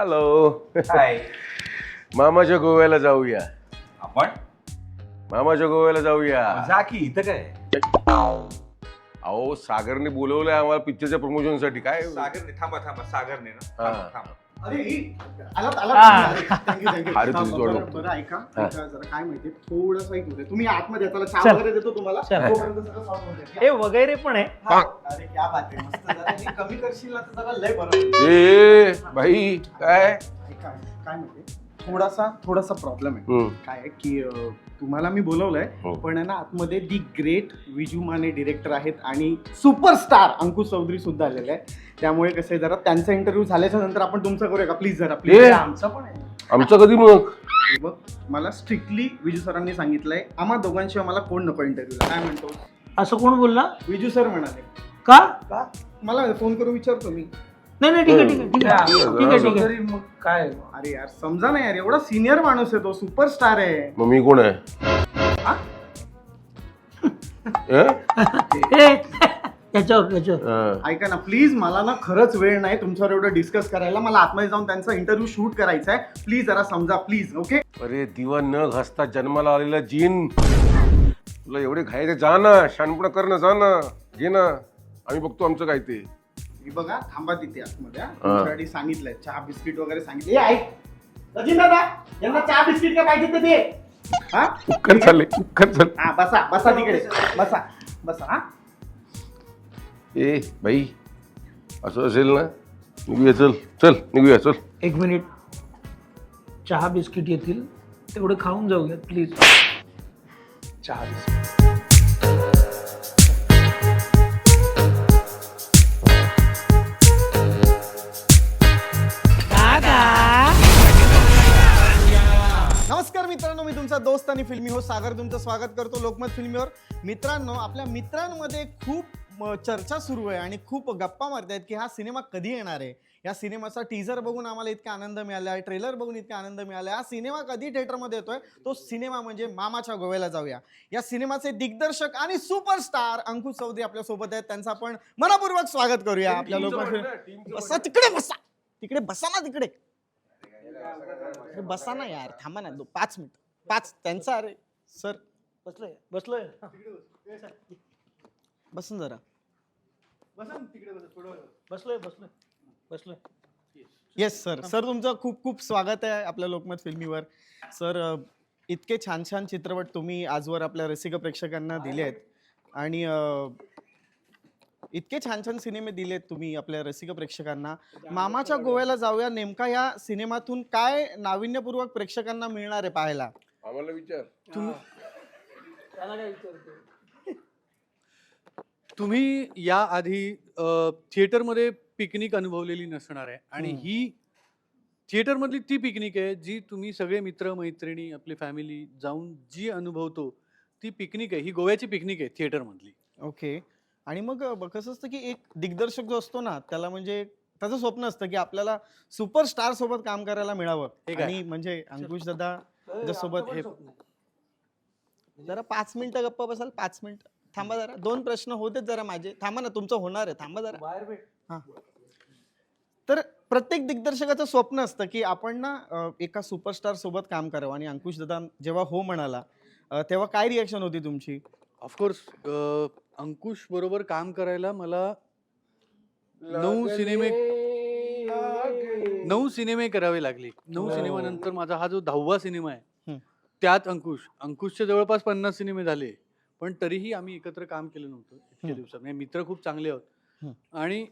Hello. हाय. मामाच्या गोव्याला जाऊया. आपण मामाच्या गोव्याला जाऊया. जा की इथं काय. अहो सागरने बोलवलंय आम्हाला पिक्चरच्या प्रमोशन साठी. काय सागरने थांबा सागरने ना हा. थांबा. अरे आलात थँक्यू अरे तुझी जोड बघतो. बरं ऐका हा. जरा काय माहितीये थोडंसं एक होतंय. तुम्ही आतमध्ये येताला चहा चल. वगैरे देतो तुम्हाला चल. तोपर्यंत सगळं solve होऊन जाईल. हे वगैरे पण आहे. हा. अरे क्या बात आहे मस्त जरा हे कमी करशील ना तर जरा लय बरं होईल. ए भाई काय ऐका काय माहितीये थोडासा प्रॉब्लेम आहे. काय आहे की तुम्हाला मी बोलवलंय हो. पण आहे ना आतमध्ये the great Viju Mane director आहेत आणि सुपरस्टार अंकुश चौधरी सुद्धा आलेले आहे. त्यामुळे कसं आहे जरा त्यांचा इंटरव्ह्यू झाल्याच्या नंतर आपण तुमचं करूया का प्लीज जरा ए. प्लीज. आमचा पण आहे. आमचं कधी मग बघ मला स्ट्रिक्टली विजू सरांनी सांगितलंय आम्हा दोघांशिवाय मला कोण नको इंटरव्ह्यूला. काय म्हणतो असं कोण बोलला? विजू सर म्हणाले. का? मला फोन करून विचारतो मी. नाही ठीक आहे. मग काय अरे यार समजा ना यार एवढा सिनियर माणूस आहे तो सुपरस्टार आहे. मग मी कोण आहे? ए? याच्यावर ऐका ना प्लीज मला ना खरंच वेळ नाही तुमच्यावर एवढं डिस्कस करायला. मला आतमध्ये जाऊन त्यांचा इंटरव्ह्यू शूट करायचा आहे. प्लीज जरा समजा प्लीज. ओके अरे दिवा न घासता जन्माला आलेला जीन, तुला एवढे घाई जा ना, शानपणा कर ना, जा ना, घे ना, आम्ही बघतो आमचं काय ते. मी बघा थांबा तिथे आतमध्ये हा. तुमच्यासाठी सांगितलंय चहा बिस्किट वगैरे सांगितले. ऐक सचिन दादा यांना चहा बिस्किट काय पाहिजे ते दे. हा उक्कर चालले, उक्कर चालले. हा बसा तिकडे बसा हा. ए भाई असं असेल ना, निघूया, चल निघूया, चल. 1 मिनिट. चहा बिस्किट येतील तेवढे खाऊन जाऊया प्लीज. चहा बिस्किट. नमस्कार मित्रांनो, मी तुमचा दोस्त आणि फिल्मी होस्ट सागर तुमचं स्वागत करतो लोकमत फिल्मीवर. मित्रांनो आपल्या मित्रांमध्ये खूप चर्चा सुरू आहे आणि खूप गप्पा मारतायत की हा सिनेमा कधी येणार आहे. या सिनेमाचा टीझर बघून आम्हाला इतका आनंद मिळाला आहे, ट्रेलर बघून इतका आनंद मिळाला आहे. हा सिनेमा कधी थिएटरमध्ये येतोय? तो सिनेमा म्हणजे मामाच्या गोव्याला जाऊया. या सिनेमाचे दिग्दर्शक आणि सुपरस्टार अंकुश चौधरी आपल्या सोबत आहेत. त्यांचं आपण मनपूर्वक स्वागत करूया आपल्या लोकमत. बसा तिकडे, बसा ना तिकडे. अरे बसा ना यार, थांबा ना 5 मिनिट. 5 त्यांचा. अरे सर बसलोय. बसून जरा बसलोय. येस सर तुमचं खूप खूप स्वागत आहे आपल्या लोकमत फिल्मीवर. सर इतके छान छान चित्रपट तुम्ही आजवर आपल्या रसिक प्रेक्षकांना दिले आहेत आणि इतके छान छान सिनेमे दिलेत तुम्ही आपल्या रसिक प्रेक्षकांना. मामाच्या गोव्याला जाऊया नेमका या सिनेमातून काय नाविन्यपूर्वक प्रेक्षकांना मिळणार आहे पाहायला? आम्हाला विचार. तुम्ही या आधी थिएटरमध्ये पिकनिक अनुभवलेली नसणार आहे आणि ही थिएटरमधली ती पिकनिक आहे जी तुम्ही सगळे मित्र मैत्रिणी आपली फॅमिली जाऊन जी अनुभवतो ती पिकनिक आहे. ही गोव्याची पिकनिक आहे थिएटरमधली. ओके. आणि मग कसं असतं की एक दिग्दर्शक जो असतो ना त्याला म्हणजे त्याचं स्वप्न असतं की आपल्याला सुपरस्टार सोबत काम करायला मिळावं. आणि म्हणजे अंकुश दादा सोबत हे जरा 5 मिनिटं गप्पा बसाल. 5 मिनिटं थांबा जरा. 2 प्रश्न होतेच जरा माझे. थांबा ना, तुमचं होणार आहे. थांबा जरा. हा. तर प्रत्येक दिग्दर्शकाचं स्वप्न असतं की आपण ना एका सुपरस्टार सोबत काम करावं. आणि अंकुश दादा जेव्हा हो म्हणाला तेव्हा काय रिॲक्शन होती तुमची? ऑफकोर्स अंकुश बरोबर काम करायला मला 9 सिनेमे करावे लागले. 9 सिनेमानंतर माझा हा जो 10वा सिनेमा आहे त्यात अंकुशचे जवळपास 50 सिनेमे झाले. पण तरीही आम्ही एकत्र काम केलं नव्हतं इतक्या दिवसात. म्हणजे मित्र खूप चांगले आहोत आणि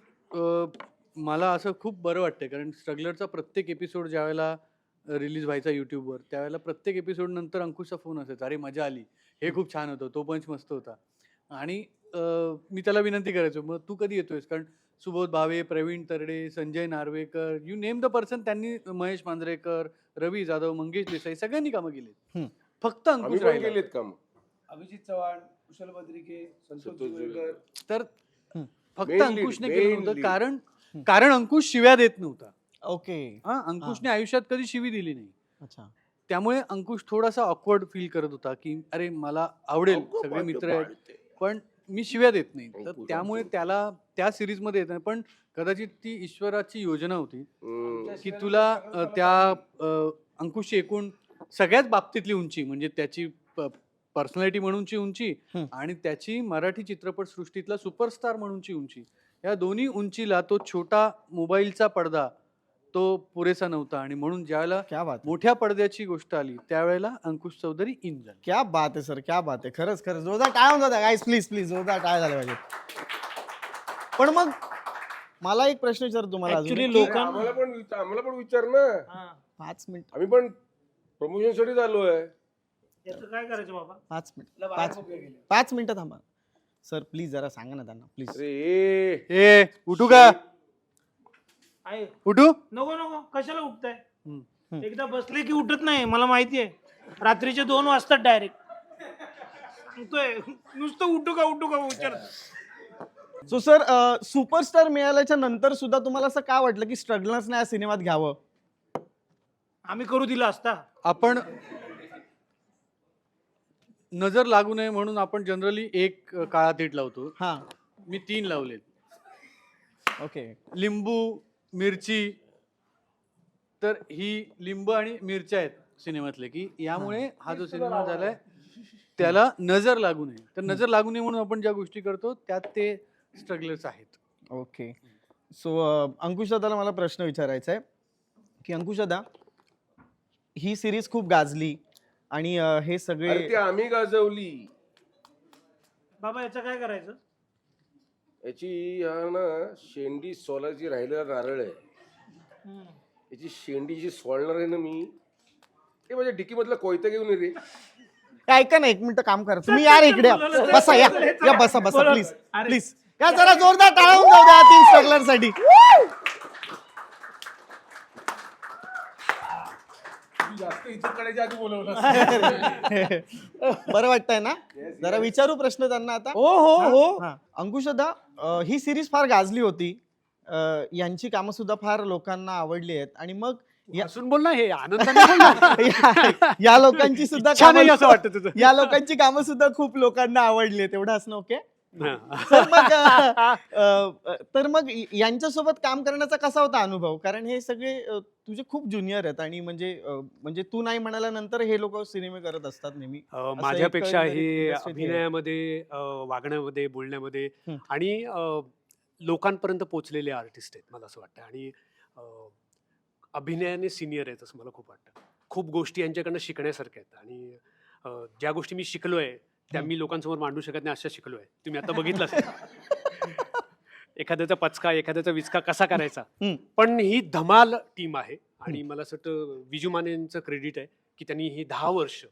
मला असं खूप बरं वाटतंय कारण स्ट्रगलरचा प्रत्येक एपिसोड ज्या वेळेला रिलीज व्हायचा युट्यूबवर त्यावेळेला प्रत्येक एपिसोड नंतर अंकुशचा फोन असायचा, अरे मजा आली, हे खूप छान होतं, तो पंच मस्त होता. आणि मी त्याला विनंती करायचो, मग तू कधी येतोयस? कारण Subodh Bhave, Pravin Tarde, Sanjay Narvekar, you name the person, त्यांनी महेश मांजरेकर, रवी जाधव, मंगेश देसाई सगळ्यांनी कामं केली. फक्त अंकुश राहिला. केलेत काम. अभिजित चव्हाण, कुशल बद्रिके, संतोष जुवेकर. तर फक्त Main अंकुशने lead, केलं main नव्हतं कारण अंकुश शिव्या देत नव्हता. ओके. अंकुशने आयुष्यात कधी शिवी दिली नाही. अच्छा. त्यामुळे अंकुश थोडासा ऑकवर्ड फील करत होता की अरे मला आवडेल, सगळे मित्र आहेत, पण मी शिव्या देत नाही, तर अंकुश, त्यामुळे अंकुश. त्याला त्या सिरीज मध्ये येत नाही. पण कदाचित ती ईश्वराची योजना होती हम्म. की तुला त्या अंकुशची एकूण सगळ्याच बाबतीतली उंची, म्हणजे त्याची पर्सनॅलिटी म्हणूनची उंची आणि त्याची मराठी चित्रपट सृष्टीतला सुपरस्टार म्हणूनची उंची, या दोन्ही उंचीला तो छोटा मोबाईलचा पडदा तो पुरेसा नव्हता. आणि म्हणून ज्यावेळेला क्या बात आहे. मोठ्या पडद्याची गोष्ट आली त्यावेळेला अंकुश चौधरी इन झाले. क्या बात आहे सर, क्या बात आहे. खरंच खरंच जोरदार टाळ्या होऊन जाता गाईस, प्लीज प्लीज जोरदार टाळ्या झाल्या पाहिजे. पण मग मला एक प्रश्न विचारतो तुम्हाला अजून, Actually की लोक- आम्हाला पण विचार ना, 5 मिनिट आम्ही पण प्रमोशन साठी आलोय. याचं काय करायचं बाबा? 5 मिनिट त्याला बाहेर मोकळे गेले. 5 मिनिटं थांबा सर, प्लीज जरा सांगा ना त्यांना प्लीज. अरे ए उठू का? आहे उठू? नको नको, कशाला उठताय? हम्म. एकदा बसले की उठत नाही, मला माहिती आहे. रात्रीचे 2 वाजतात डायरेक्ट. नुसतं उठू का विचार. सो सर, सुपरस्टार मिळाल्याच्या नंतर सुद्धा तुम्हाला असं का वाटलं की स्ट्रगलर्सने या सिनेमात घ्यावं? आम्ही करू दिला असता. आपण नजर लागू नये म्हणून आपण जनरली एक काळा तीट लावतो. हा, मी 3 लावलेत. ओके. लिंबू, मिरची. तर ही लिंबू आणि मिरच्या आहेत सिनेमातले, की यामुळे हा जो सिनेमा झालाय त्याला नजर लागू नये. तर नजर लागू नये म्हणून आपण ज्या गोष्टी करतो त्यात ते स्ट्रगलर्स आहेत. ओके. सो अंकुश दादाला मला प्रश्न विचारायचा आहे की अंकुश दादा, ही सिरीज खूप गाजली आणि हे सगळे अरे ती आम्ही गाजवली. बाबा याचं काय करायचं? याची ना शेंडी सोलाची राहिलेला नारळ आहे, याची शेंडी जी सोलणार आहे ना मी, ते माझ्या डिकी मधला कोयता घेऊन ये रे. ऐका ना, 1 मिनिट काम करा तुम्ही, यार इकडे या. बसा, या बसा प्लीज प्लीज. या जरा जोरदार टाळ्या होऊन जाऊ द्या 3 स्ट्रगलर साठी. जास्त इज्जत करायच्या आधी बोलवलं. बरं वाटतंय ना? जरा विचारू प्रश्न त्यांना आता. हो हो हो. हा. अंकुश दादा, ही सिरीज फार गाजली होती, यांची कामं सुद्धा फार लोकांना आवडली आहेत आणि मग हसून बोल ना, हे आनंदाने बोल ना. या लोकांची सुद्धा इच्छा नाही असं कामं- वाटतं तुझं. या लोकांची कामं सुद्धा खूप लोकांना आवडली आहेत, एवढं असणं ओके. तर मग यांच्यासोबत काम करण्याचा कसा होता अनुभव? कारण हे सगळे तुझे खूप ज्युनियर आहेत आणि म्हणजे तू नाही म्हणाल्यानंतर हे लोक सिनेमे करत असतात नेहमी. माझ्यापेक्षा एकंदरीत हे industry आहे. अभिनयामध्ये वागण्यामध्ये बोलण्यामध्ये हं. आणि लोकांपर्यंत पोहोचलेले आर्टिस्ट आहेत मला असं वाटतं. आणि अभिनयाने सिनियर आहेत असं मला खूप वाटतं. खूप गोष्टी यांच्याकडनं शिकण्यासारख्या आहेत आणि ज्या गोष्टी मी शिकलोय त्या मी लोकांसमोर मांडू शकत नाही अशा शिकलोय. तुम्ही आता बघितलं असेल. एखाद्याचा पचका एखाद्याचा विचका कसा करायचा. हं. पण ही धमाल टीम आहे आणि मला असं वाटतं विजू मानेंचं क्रेडिट आहे की त्यांनी ही 10 वर्ष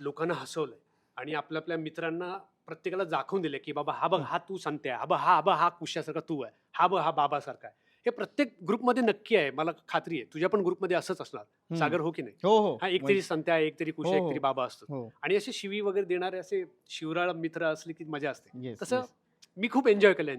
लोकांना हसवलंय आणि आपल्या मित्रांना प्रत्येकाला दाखवून दिले की बाबा हा बघ हा तू संते आहे, हा बघ हा कुशासारखा तू आहे, हा बघ हा बाबासारखा आहे. हे प्रत्येक ग्रुपमध्ये नक्की आहे, मला खात्री आहे. तुझ्या पण ग्रुपमध्ये असंच असणार सागर, हो की नाही? हो हो. हा एक तरी संत्या एक तरी कुशा हो, एक हो. तरी बाबा असतो. हो. आणि असे शिवी वगैरे देणारे असे शिवराळ मित्र असले की मजा असते. Yes, तसं yes. मी खूप एन्जॉय केलं